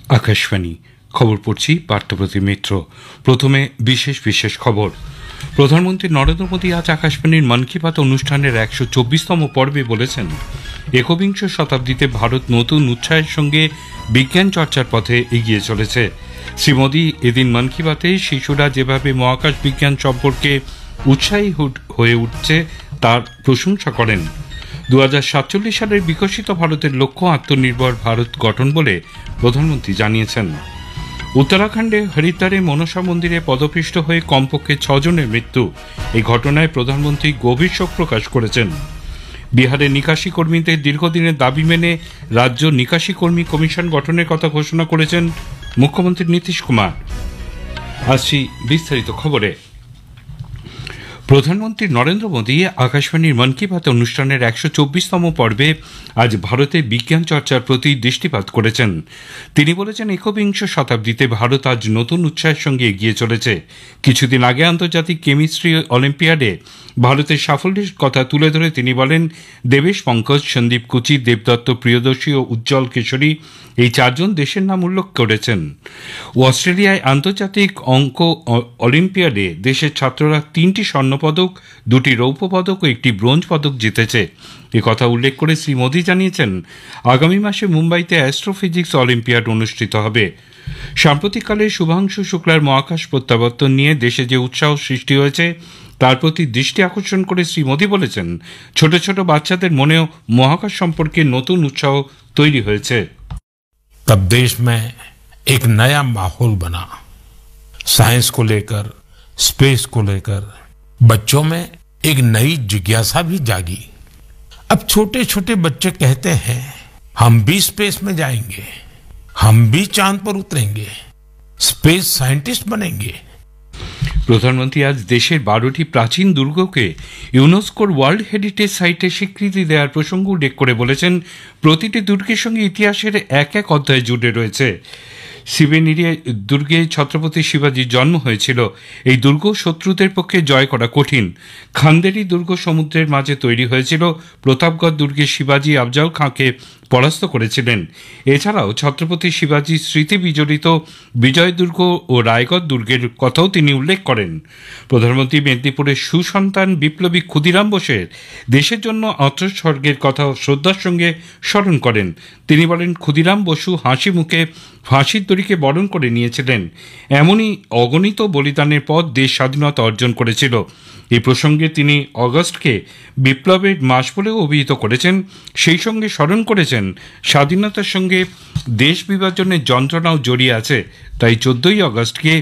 আকাশবাণী খবর পড়ছি পার্থপ্রতিম মিত্র। প্রথমে বিশেষ বিশেষ খবর। প্রধানমন্ত্রী নরেন্দ্র মোদী আজ আকাশবাণীর মন কি বাত অনুষ্ঠানের 124তম পর্বে বলেছেন, একবিংশ শতাব্দীতে ভারত নতুন উৎসাহের সঙ্গে বিজ্ঞান চর্চার পথে এগিয়ে চলেছে। শ্রী মোদী এদিন মন কি বাতে শিশুরা যেভাবে মহাকাশ বিজ্ঞান সম্পর্কে উৎসাহী হয়ে উঠছে তার প্রশংসা করেন। 2047 সালের বিকশিত ভারতের লক্ষ্য আত্মনির্ভর ভারত গঠন বলে প্রধানমন্ত্রী জানিয়েছেন। উত্তরাখণ্ডে হরিদ্বারে মনসা মন্দিরে পদপিষ্ট হয়ে কমপক্ষে 6 জনের মৃত্যু। এই ঘটনায় প্রধানমন্ত্রী গভীর শোক প্রকাশ করেছেন। বিহারে নিকাশি কর্মীদের দীর্ঘদিনের দাবি মেনে রাজ্য নিকাশি কর্মী কমিশন গঠনের কথা ঘোষণা করেছেন মুখ্যমন্ত্রী নীতিশ কুমার। আসছি বিস্তারিত খবরে। প্রধানমন্ত্রী নরেন্দ্র মোদী আকাশবাণীর মন কি বাত অনুষ্ঠানের 124তম পর্বে আজ ভারতের বিজ্ঞান চর্চার প্রতি দৃষ্টিপাত করেছেন। তিনি বলেছেন, একবিংশ শতাব্দীতে ভারত আজ নতুন উৎসাহের সঙ্গে এগিয়ে চলেছে। কিছুদিন আগে আন্তর্জাতিক কেমিস্ট্রি অলিম্পিয়াডে ভারতের সাফল্যের কথা তুলে ধরে তিনি বলেন, দেবেশ পঙ্কজ, সন্দীপ কুচি, দেবদত্ত প্রিয়দর্শী ও উজ্জ্বল কেশরী এই 4 জন দেশের নাম উল্লেখ করেছেন। অস্ট্রেলিয়ায় আন্তর্জাতিক অঙ্ক অলিম্পিয়াডে দেশের ছাত্ররা 3টি স্বর্ণপদক, 2টি রৌপ্য পদক ও 1টি ব্রোঞ্জ পদক জিতেছে। একথা উল্লেখ করে শ্রী মোদী জানিয়েছেন, আগামী মাসে মুম্বাইতে অ্যাস্ট্রোফিজিক্স অলিম্পিয়াড অনুষ্ঠিত হবে। সাম্প্রতিককালে শুভাংশু শুক্লার মহাকাশ প্রত্যাবর্তন নিয়ে দেশে যে উৎসাহ সৃষ্টি হয়েছে তার প্রতি দৃষ্টি আকর্ষণ করে শ্রী মোদী বলেছেন, ছোট ছোট বাচ্চাদের মনেও মহাকাশ সম্পর্কে নতুন উৎসাহ তৈরি হয়েছে। तब देश में एक नया माहौल बना। साइंस को लेकर, स्पेस को लेकर बच्चों में एक नई जिज्ञासा भी जागी। अब छोटे छोटे बच्चे कहते हैं, हम भी स्पेस में जाएंगे, हम भी चांद पर उतरेंगे, स्पेस साइंटिस्ट बनेंगे। প্রধানমন্ত্রী আজ দেশের 12টি প্রাচীন দুর্গকে ইউনেস্কোর ওয়ার্ল্ড হেরিটেজ সাইটে স্বীকৃতি দেওয়ার প্রসঙ্গ উল্লেখ করে বলেছেন, প্রতিটি দুর্গের সঙ্গে ইতিহাসের এক এক অধ্যায় জুড়ে রয়েছে। শিবেনিরি দুর্গে ছত্রপতি শিবাজির জন্ম হয়েছিল। এই দুর্গ শত্রুদের পক্ষে জয় করা কঠিন। খান্দেরি দুর্গ সমুদ্রের মাঝে তৈরি হয়েছিল। প্রতাপগড় দুর্গে শিবাজি আফজাল খাঁকে পরাস্ত করেছিলেন। এছাড়াও ছত্রপতি শিবাজির স্মৃতি বিজড়িত বিজয় দুর্গ ও রায়গড় দুর্গের কথাও তিনি উল্লেখ করেন। প্রধানমন্ত্রী মেদিনীপুরের সুসন্তান বিপ্লবী ক্ষুদিরাম বোসের দেশের জন্য আত্মোৎসর্গের কথা শ্রদ্ধার সঙ্গে স্মরণ করেন। তিনি বলেন, ক্ষুদিরাম বসু হাসি মুখে ফাঁসির দড়িকে বরণ করে নিয়েছিলেন। এমনই অগণিত বলিদানের পর দেশ স্বাধীনতা অর্জন করেছিল। এই প্রসঙ্গে তিনি অগস্টকে বিপ্লবের মাস বলেও অভিহিত করেছেন। সেই সঙ্গে স্মরণ করেছেন, স্বাধীনতার সঙ্গে দেশ বিভাজনের যন্ত্রণাও জড়িয়ে আছে। তাই 14ই অগস্টকে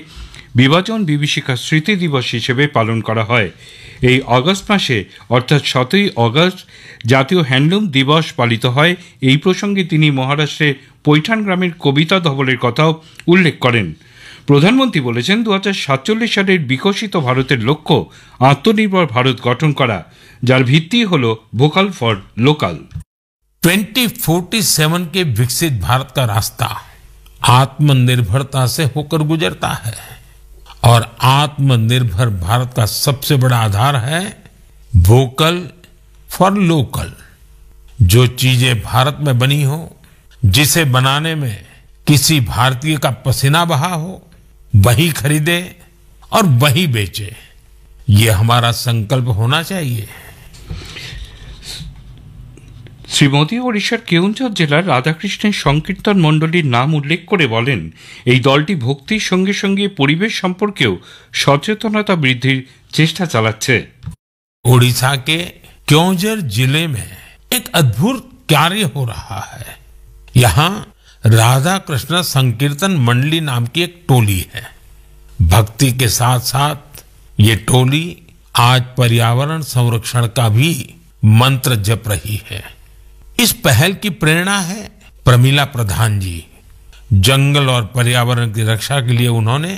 বিভাজন বিভীষিকা স্মৃতি দিবস হিসেবে পালন করা হয়। এই অগস্ট মাসে অর্থাৎ 7ই অগস্ট জাতীয় হ্যান্ডলুম দিবস পালিত হয়। এই প্রসঙ্গে তিনি মহারাষ্ট্রের পৈঠান গ্রামের কবিতা ধবলের কথাও উল্লেখ করেন। প্রধানমন্ত্রী বলেছেন, 2047 সালের বিকশিত ভারতের লক্ষ্য আত্মনির্ভর ভারত গঠন করা, যার ভিত্তি হল ভোকাল ফর লোকাল। 2047 के विकसित भारत का रास्ता आत्मनिर्भरता से होकर गुजरता है और आत्मनिर्भर भारत का सबसे बड़ा आधार है वोकल फॉर लोकल। जो चीजें भारत में बनी हो, जिसे बनाने में किसी भारतीय का पसीना बहा हो, वही खरीदे और वही बेचे। ये हमारा संकल्प होना चाहिए। শ্রী মোদী ওড়িশার কেউঞ্ঝর জেলার রাধাকৃষ্ণের সংকীর্তন মণ্ডলীর নাম উল্লেখ করে বলেন, এই দলটি ভক্তির সঙ্গে সঙ্গে পরিবেশ সম্পর্কেও সচেতনতা বৃদ্ধির চেষ্টা চালাচ্ছে। उड़ीसा के क्योंझर जिले में एक अद्भुत कार्य हो रहा है। यहाँ राधा कृष्ण संकीर्तन मंडली नाम की एक टोली है। भक्ति के साथ साथ ये टोली आज पर्यावरण संरक्षण का भी मंत्र जप रही है। इस पहल की प्रेरणा है प्रमिला प्रधान जी। जंगल और पर्यावरण की रक्षा के लिए उन्होंने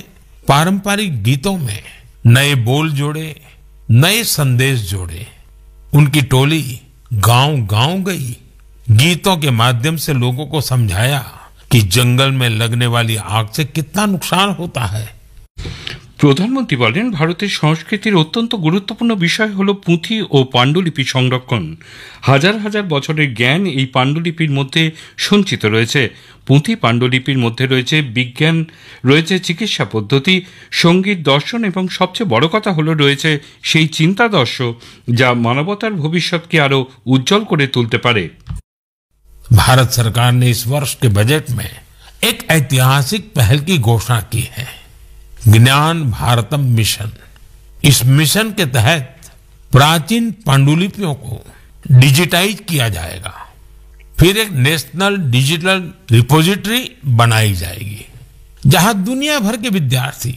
पारंपरिक गीतों में नए बोल जोड़े, नए संदेश जोड़े। उनकी टोली गांव गांव गई, गीतों के माध्यम से लोगों को समझाया कि जंगल में लगने वाली आग से कितना नुकसान होता है। প্রধানমন্ত্রী বলেন, ভারতের সংস্কৃতির অত্যন্ত গুরুত্বপূর্ণ বিষয় হল পুঁথি ও পাণ্ডুলিপি সংরক্ষণ। হাজার হাজার বছরের জ্ঞান এই পাণ্ডুলিপির মধ্যে সঞ্চিত রয়েছে। পুঁথি পাণ্ডুলিপির মধ্যে রয়েছে বিজ্ঞান, রয়েছে চিকিৎসা পদ্ধতি, সঙ্গীত, দর্শন এবং সবচেয়ে বড় কথা হলো রয়েছে সেই চিন্তাদর্শ যা মানবতার ভবিষ্যৎকে আরও উজ্জ্বল করে তুলতে পারে। भारत सरकार ने इस वर्ष के बजट में एक ऐतिहासिक पहल की घोषणा की है, ज्ञान भारतम मिशन। इस मिशन के तहत प्राचीन पांडुलिपियों को डिजिटाइज किया जाएगा, फिर एक नेशनल डिजिटल रिपोजिटरी बनाई जाएगी जहां दुनिया भर के विद्यार्थी,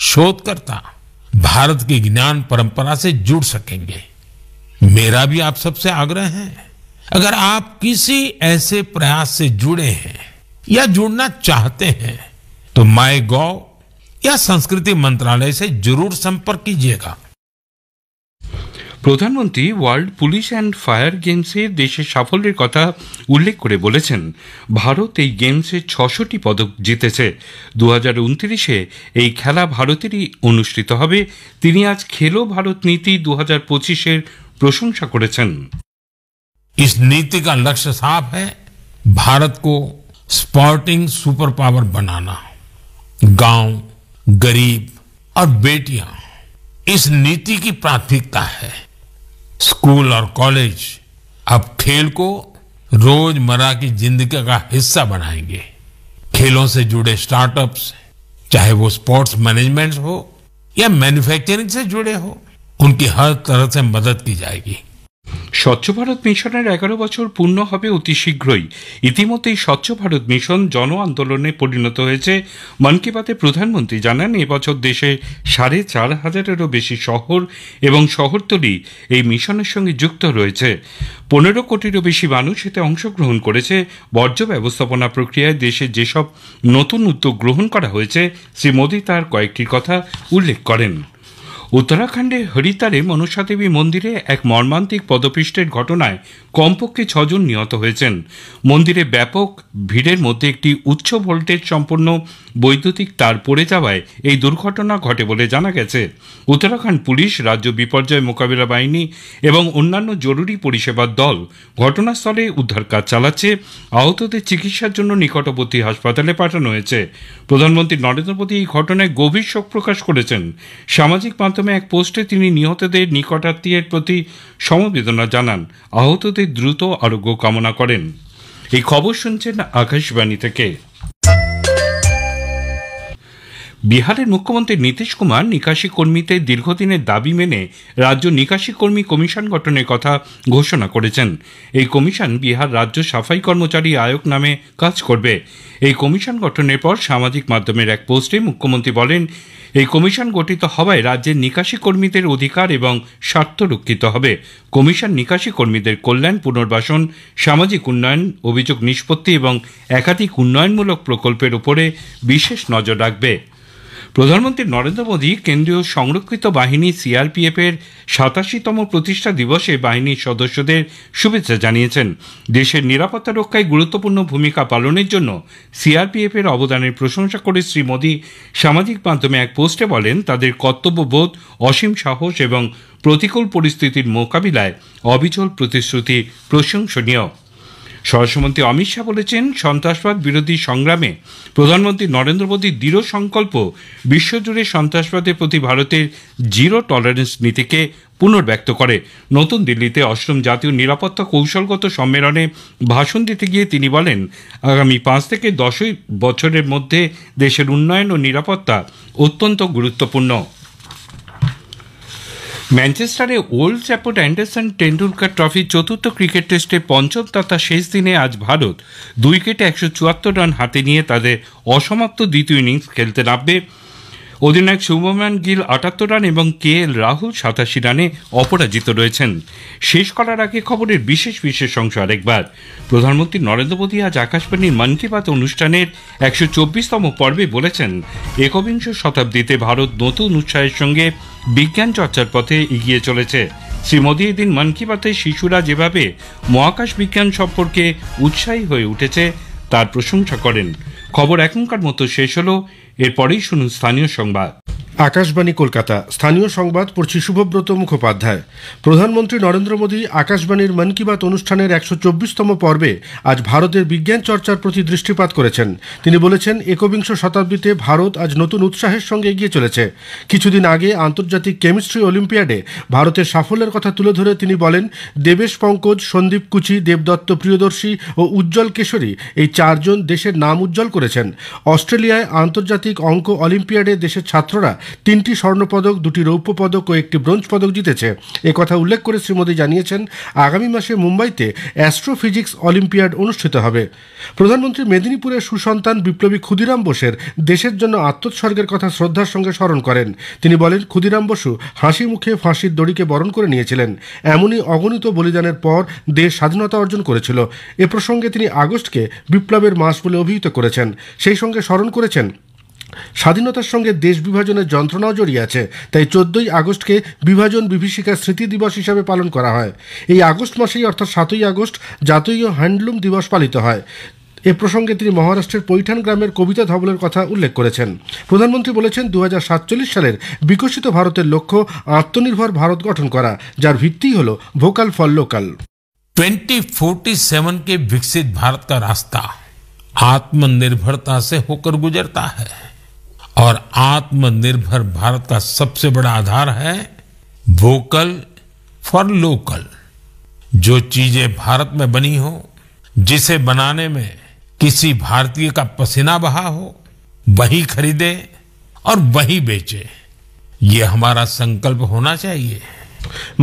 शोधकर्ता भारत की ज्ञान परंपरा से जुड़ सकेंगे। मेरा भी आप सबसे आग्रह है, अगर आप किसी ऐसे प्रयास से जुड़े हैं या जुड़ना चाहते हैं तो MyGov या संस्कृति मंत्रालय से जरूर संपर्क कीजिएगा। প্রধানমন্ত্রী ওয়ার্ল্ড পুলিশ অ্যান্ড ফায়ার গেমসে দেশের সাফল্যের কথা উল্লেখ করে বলেছেন, ভারত এই গেমসে ৬০০টি পদক জিতেছে। 2029-এ এই খেলা ভারতেরই অনুষ্ঠিত হবে। তিনি আজ খেলো ভারত নীতি 2025-এর প্রশংসা করেছেন। इस नीति का लक्ष्य साफ है, भारत को स्पोर्टिंग सुपर पावर बनाना। गांव, गरीब और बेटियां इस नीति की प्राथमिकता है। स्कूल और कॉलेज अब खेल को रोजमर्रा की जिंदगी का हिस्सा बनाएंगे। खेलों से जुड़े स्टार्टअप्स, चाहे वो स्पोर्ट्स मैनेजमेंट हो या मैन्युफैक्चरिंग से जुड़े हो, उनकी हर तरह से मदद की जाएगी। স্বচ্ছ ভারত মিশনের 11 বছর পূর্ণ হবে অতি শীঘ্রই। ইতিমধ্যেই স্বচ্ছ ভারত মিশন জন আন্দোলনে পরিণত হয়েছে। মন কি বাতে প্রধানমন্ত্রী জানান, এবছর দেশে 4,500-এরও বেশি শহর এবং শহরতলি এই মিশনের সঙ্গে যুক্ত রয়েছে। 15 কোটিরও বেশি মানুষ এতে অংশগ্রহণ করেছে। বর্জ্য ব্যবস্থাপনা প্রক্রিয়ায় দেশে যেসব নতুন উদ্যোগ গ্রহণ করা হয়েছে, শ্রী মোদী তার কয়েকটির কথা উল্লেখ করেন। উত্তরাখণ্ডে হরিদ্বারে মনসা দেবী মন্দিরে এক মর্মান্তিক পদপিষ্টের ঘটনায় কমপক্ষে 6 জন নিহত হয়েছেন। মন্দিরে ব্যাপক ভিড়ের মধ্যে একটি উচ্চ ভোল্টেজ সম্পন্ন বৈদ্যুতিক তার পড়ে যাওয়ায় এই দুর্ঘটনা ঘটে বলে জানা গেছে। উত্তরাখণ্ড পুলিশ, রাজ্য বিপর্যয় মোকাবিলা বাহিনী এবং অন্যান্য জরুরি পরিষেবার দল ঘটনাস্থলে উদ্ধার কাজ চালাচ্ছে। আহতদের চিকিৎসার জন্য নিকটবর্তী হাসপাতালে পাঠানো হয়েছে। প্রধানমন্ত্রী নরেন্দ্র মোদী এই ঘটনায় গভীর শোক প্রকাশ করেছেন। সামাজিক মাধ্যমে এক পোস্টে তিনি নিহতদের নিকটাত্মীয়ের প্রতি সমবেদনা জানান, আহতদের দ্রুত আরোগ্য কামনা করেন। এই খবর শুনছেন আকাশবাণী থেকে। বিহারের মুখ্যমন্ত্রী নীতিশ কুমার নিকাশি কর্মীদের দীর্ঘদিনের দাবি মেনে রাজ্য নিকাশি কর্মী কমিশন গঠনের কথা ঘোষণা করেছেন। এই কমিশন বিহার রাজ্য সাফাই কর্মচারী আয়োগ নামে কাজ করবে। এই কমিশন গঠনের পর সামাজিক মাধ্যমের এক পোস্টে মুখ্যমন্ত্রী বলেন, এই কমিশন গঠিত হওয়ায় রাজ্যের নিকাশি কর্মীদের অধিকার এবং স্বার্থ রক্ষিত হবে। কমিশন নিকাশি কর্মীদের কল্যাণ, পুনর্বাসন, সামাজিক উন্নয়ন, অভিযোগ নিষ্পত্তি এবং একাধিক উন্নয়নমূলক প্রকল্পের উপরে বিশেষ নজর রাখবে। প্রধানমন্ত্রী নরেন্দ্র মোদী কেন্দ্রীয় সংরক্ষিত বাহিনী সিআরপিএফের 87তম প্রতিষ্ঠা দিবসে বাহিনীর সদস্যদের শুভেচ্ছা জানিয়েছেন। দেশের নিরাপত্তা রক্ষায় গুরুত্বপূর্ণ ভূমিকা পালনের জন্য সিআরপিএফের অবদানের প্রশংসা করে শ্রী মোদী সামাজিক মাধ্যমে এক পোস্টে বলেন, তাদের কর্তব্যবোধ, অসীম সাহস এবং প্রতিকূল পরিস্থিতির মোকাবিলায় অবিচল প্রতিশ্রুতি প্রশংসনীয়। স্বরাষ্ট্রমন্ত্রী অমিত শাহ বলেছেন, সন্ত্রাসবাদ বিরোধী সংগ্রামে প্রধানমন্ত্রী নরেন্দ্র মোদীর দৃঢ় সংকল্প বিশ্বজুড়ে সন্ত্রাসবাদের প্রতি ভারতের জিরো টলারেন্স নীতিকে পুনর্ব্যক্ত করে। নতুন দিল্লিতে 8ম জাতীয় নিরাপত্তা কৌশলগত সম্মেলনে ভাষণ দিতে গিয়ে তিনি বলেন, আগামী 5 থেকে 10 বছরের মধ্যে দেশের উন্নয়ন ও নিরাপত্তা অত্যন্ত গুরুত্বপূর্ণ। ম্যানচেস্টারে ওল্ড ট্র্যাফোর্ড অ্যান্ডারসন টেন্ডুলকার ট্রফির চতুর্থ ক্রিকেট টেস্টে পঞ্চম তথা শেষ দিনে আজ ভারত 2 উইকেটে 174 রান হাতে নিয়ে তাদের অসমাপ্ত দ্বিতীয় ইনিংস খেলতে নামবে। অধিনায়ক শুভমান গিল 78 রান এবং KL রাহুল 87 রানে অপরাজিত রয়েছেন। শেষ করার আগে খবরের বিশেষ অংশ আরেকবার। প্রধানমন্ত্রী নরেন্দ্র মোদী আজ আকাশবাণীর মন কি বাত অনুষ্ঠানের 124তম পর্বে বলেছেন, একবিংশ শতাব্দীতে ভারত নতুন উৎসাহের সঙ্গে বিজ্ঞান চর্চার পথে এগিয়ে চলেছে। শ্রী মোদী এদিন মন কি বাতে শিশুরা যেভাবে মহাকাশ বিজ্ঞান সম্পর্কে উৎসাহী হয়ে উঠেছে তার প্রশংসা করেন। খবর এখনকার মতো শেষ হলো, এরপরেই শুনুন স্থানীয় সংবাদ। আকাশবাণী কলকাতা স্থানীয় সংবাদ পড়ছি শুভব্রত মুখোপাধ্যায়। প্রধানমন্ত্রী নরেন্দ্র মোদী আকাশবাণীর মন কি বাত অনুষ্ঠানের 124তম পর্বে আজ ভারতের বিজ্ঞান চর্চার প্রতি দৃষ্টিপাত করেছেন। তিনি বলেছেন, একবিংশ শতাব্দীতে ভারত আজ নতুন উৎসাহের সঙ্গে এগিয়ে চলেছে। কিছুদিন আগে আন্তর্জাতিক কেমিস্ট্রি অলিম্পিয়াডে ভারতের সাফল্যের কথা তুলে ধরে তিনি বলেন, দেবেশ পঙ্কজ, সন্দীপ কুচি, দেবদত্ত প্রিয়দর্শী ও উজ্জ্বল কেশরী এই চারজন দেশের নাম উজ্জ্বল করেছেন। অস্ট্রেলিয়ায় আন্তর্জাতিক অঙ্ক অলিম্পিয়াডে দেশের ছাত্ররা 3টি স্বর্ণপদক, 2টি রৌপ্য পদক ও 1টি ব্রোঞ্জ পদক জিতেছে। কথা উল্লেখ করে শ্রী মোদী জানিয়েছেন, আগামী মাসে মুম্বাইতে অ্যাস্ট্রোফিজিক্স অলিম্পিয়াড অনুষ্ঠিত হবে। প্রধানমন্ত্রী মেদিনীপুরের সুসন্তান বিপ্লবী ক্ষুদিরাম বোসের দেশের জন্য আত্মোৎসর্গের কথা শ্রদ্ধার সঙ্গে স্মরণ করেন। তিনি বলেন, ক্ষুদিরাম বসু হাসি মুখে ফাঁসির দড়িকে বরণ করে নিয়েছিলেন। এমনই অগণিত বলিদানের পর দেশ স্বাধীনতা অর্জন করেছিল। এ প্রসঙ্গে তিনি আগস্টকে বিপ্লবের মাস বলে অভিহিত করেছেন। সেই সঙ্গে স্মরণ করেছেন, স্বাধীনতার সঙ্গে দেশ বিভাজনের যন্ত্রণাও জড়িয়ে আছে, তাই 14ই আগস্টকে বিভাজন বিভীষিকা স্মৃতি দিবস হিসাবে পালন করা হয়। এই আগস্ট মাসেই অর্থাৎ 7ই আগস্ট জাতীয় হ্যান্ডলুম দিবস পালিত হয়। এ প্রসঙ্গে তিনি মহারাষ্ট্রের পৈঠান গ্রামের কবিতা ধবলের কথা উল্লেখ করেছেন। প্রধানমন্ত্রী বলেছেন, 2047 সালের বিকশিত ভারতের লক্ষ্য আত্মনির্ভর ভারত গঠন করা, যার ভিত্তি হল ভোকাল ফর লোকাল। 2047 के विकसित भारत का रास्ता आत्मनिर्भरता से होकर गुजरता है और आत्मनिर्भर भारत का सबसे बड़ा आधार है वोकल फॉर लोकल। जो चीजें भारत में बनी हो, जिसे बनाने में किसी भारतीय का पसीना बहा हो, वही खरीदे और वही बेचे। ये हमारा संकल्प होना चाहिए।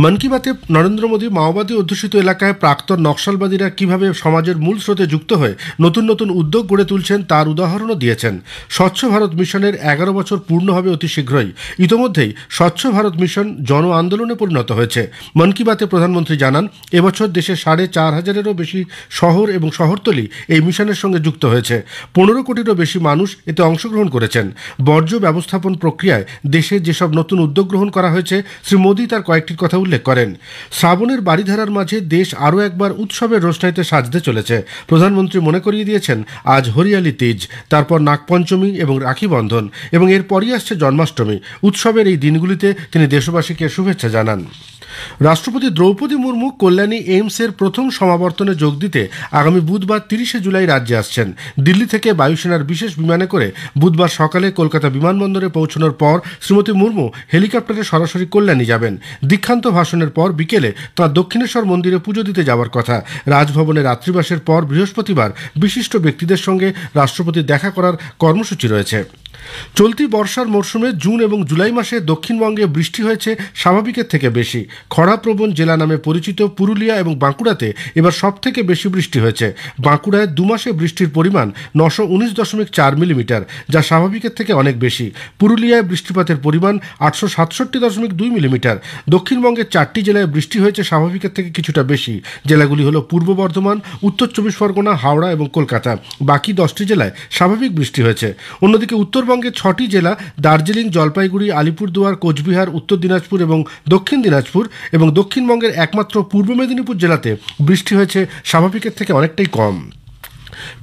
মন কি বাতে নরেন্দ্র মোদী মাওবাদী অধ্যুষিত এলাকায় প্রাক্তন নকশালবাদীরা কিভাবে সমাজের মূল স্রোতে যুক্ত হয়ে নতুন নতুন উদ্যোগ গড়ে তুলছেন তার উদাহরণও দিয়েছেন। স্বচ্ছ ভারত মিশনের 11 বছর পূর্ণ হবে অতি শীঘ্রই। ইতোমধ্যেই স্বচ্ছ ভারত মিশন জন আন্দোলনে পরিণত হয়েছে। মন কি বাতে প্রধানমন্ত্রী জানান, এবছর দেশের 4,500-এরও বেশি শহর এবং শহরতলি এই মিশনের সঙ্গে যুক্ত হয়েছে। 15 কোটিরও বেশি মানুষ এতে অংশগ্রহণ করেছেন। বর্জ্য ব্যবস্থাপন প্রক্রিয়ায় দেশে যেসব নতুন উদ্যোগ গ্রহণ করা হয়েছে, শ্রী মোদী তার কয়েকটি কথা উল্লেখ করেন। শ্রাবণের বাড়িধারার মাঝে দেশ আরও একবার উৎসবের রোশনাইতে সাজতে চলেছে। প্রধানমন্ত্রী মনে করিয়ে দিয়েছেন, আজ হরিয়ালি তিজ, তারপর নাগপঞ্চমী এবং রাখি বন্ধন এবং এরপরই আসছে জন্মাষ্টমী। উৎসবের এই দিনগুলিতে তিনি দেশবাসীকে শুভেচ্ছা জানান। রাষ্ট্রপতি দ্রৌপদী মুর্মু কল্যাণী এইমসের প্রথম সমাবর্তনে যোগ দিতে আগামী বুধবার 30শে জুলাই রাজ্যে আসছেন। দিল্লি থেকে বায়ুসেনার বিশেষ বিমানে করে বুধবার সকালে কলকাতা বিমানবন্দরে পৌঁছানোর পর শ্রীমতী মুর্মু হেলিকপ্টারে সরাসরি কল্যাণী যাবেন। দীক্ষান্ত ভাষণের পর বিকেলে তাঁর দক্ষিণেশ্বর মন্দিরে পুজো দিতে যাওয়ার কথা। রাজভবনে রাত্রিবাসের পর বৃহস্পতিবার বিশিষ্ট ব্যক্তিদের সঙ্গে রাষ্ট্রপতির দেখা করার কর্মসূচি রয়েছে। চলতি বর্ষার মরশুমে জুন এবং জুলাই মাসে দক্ষিণবঙ্গে বৃষ্টি হয়েছে স্বাভাবিকের থেকে বেশি। খরাপ্রবণ জেলা নামে পরিচিত পুরুলিয়া এবং বাঁকুড়াতে এবার সবথেকে বেশি বৃষ্টি হয়েছে। বাঁকুড়ায় 2 মাসে বৃষ্টির পরিমাণ 919.4 মিলিমিটার, যা স্বাভাবিকের থেকে অনেক বেশি। পুরুলিয়ায় বৃষ্টিপাতের পরিমাণ 867.2 মিলিমিটার। দক্ষিণবঙ্গের 4টি জেলায় বৃষ্টি হয়েছে স্বাভাবিকের থেকে কিছুটা বেশি। জেলাগুলি হল পূর্ব বর্ধমান, উত্তর 24 পরগনা, হাওড়া এবং কলকাতা। বাকি 10টি জেলায় স্বাভাবিক বৃষ্টি হয়েছে। অন্যদিকে উত্তরবঙ্গের 6টি জেলা দার্জিলিং, জলপাইগুড়ি, আলিপুরদুয়ার, কোচবিহার, উত্তর দিনাজপুর এবং দক্ষিণ দিনাজপুর এবং দক্ষিণবঙ্গের একমাত্র পূর্ব মেদিনীপুর জেলাতে বৃষ্টি হয়েছে স্বাভাবিকের থেকে অনেকটাই কম।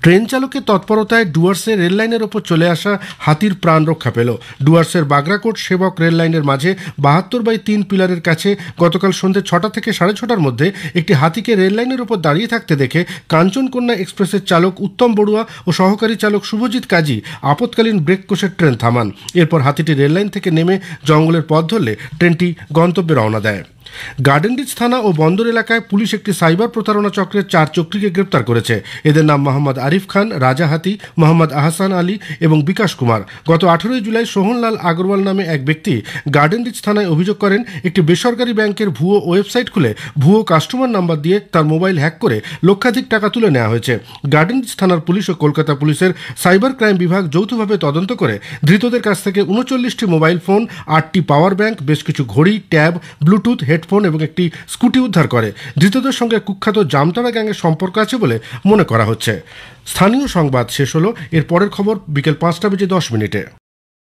ট্রেন চালকের তৎপরতায় ডুয়ার্সের রেললাইনের ওপর চলে আসা হাতির প্রাণ রক্ষা পেল। ডুয়ার্সের বাগরাকোট সেবক রেললাইনের মাঝে 72/3 পিলারের কাছে গতকাল সন্ধ্যে 6টা থেকে 6:30টার মধ্যে একটি হাতিকে রেললাইনের ওপর দাঁড়িয়ে থাকতে দেখে কাঞ্চনকন্যা এক্সপ্রেসের চালক উত্তম বড়ুয়া ও সহকারী চালক শুভজিৎ কাজী আপৎকালীন ব্রেক কষে ট্রেন থামান। এরপর হাতিটি রেললাইন থেকে নেমে জঙ্গলের পথ ধরলে ট্রেনটি গন্তব্যে রওনা দেয়। গার্ডেনরিচ থানা ও বন্দর এলাকায় পুলিশ একটি সাইবার প্রতারণা চক্রের 4 চক্রীকে গ্রেপ্তার করেছে। এদের নাম মোহাম্মদ আরিফ খান, রাজা হাতি, মোহাম্মদ আহসান আলী এবং বিকাশ কুমার। গত 18 জুলাই সোহনলাল আগরওয়াল নামে এক ব্যক্তি গার্ডেনরিচ থানায় অভিযোগ করেন, একটি বেসরকারি ব্যাংকের ভুয়ো ওয়েবসাইট খুলে ভুয়ো কাস্টমার নাম্বার দিয়ে তার মোবাইল হ্যাক করে লক্ষাধিক টাকা তুলে নেওয়া হয়েছে। গার্ডেনরিচ থানার পুলিশ ও কলকাতা পুলিশের সাইবার ক্রাইম বিভাগ যৌথভাবে তদন্ত করে ধৃতদের কাছ থেকে 39টি মোবাইল ফোন, 8টি পাওয়ার ব্যাংক, বেশ কিছু ঘড়ি, ট্যাব, ব্লুটুথ হেডফোন এবং একটি স্কুটি উদ্ধার করে। ধৃতদের সঙ্গে কুখ্যাত জামতারা গ্যাংয়ের সম্পর্ক আছে বলে মনে করা হচ্ছে। স্থানীয় সংবাদ শেষ হলো। এর পরের খবর বিকেল 5টা বেজে 10 মিনিটে।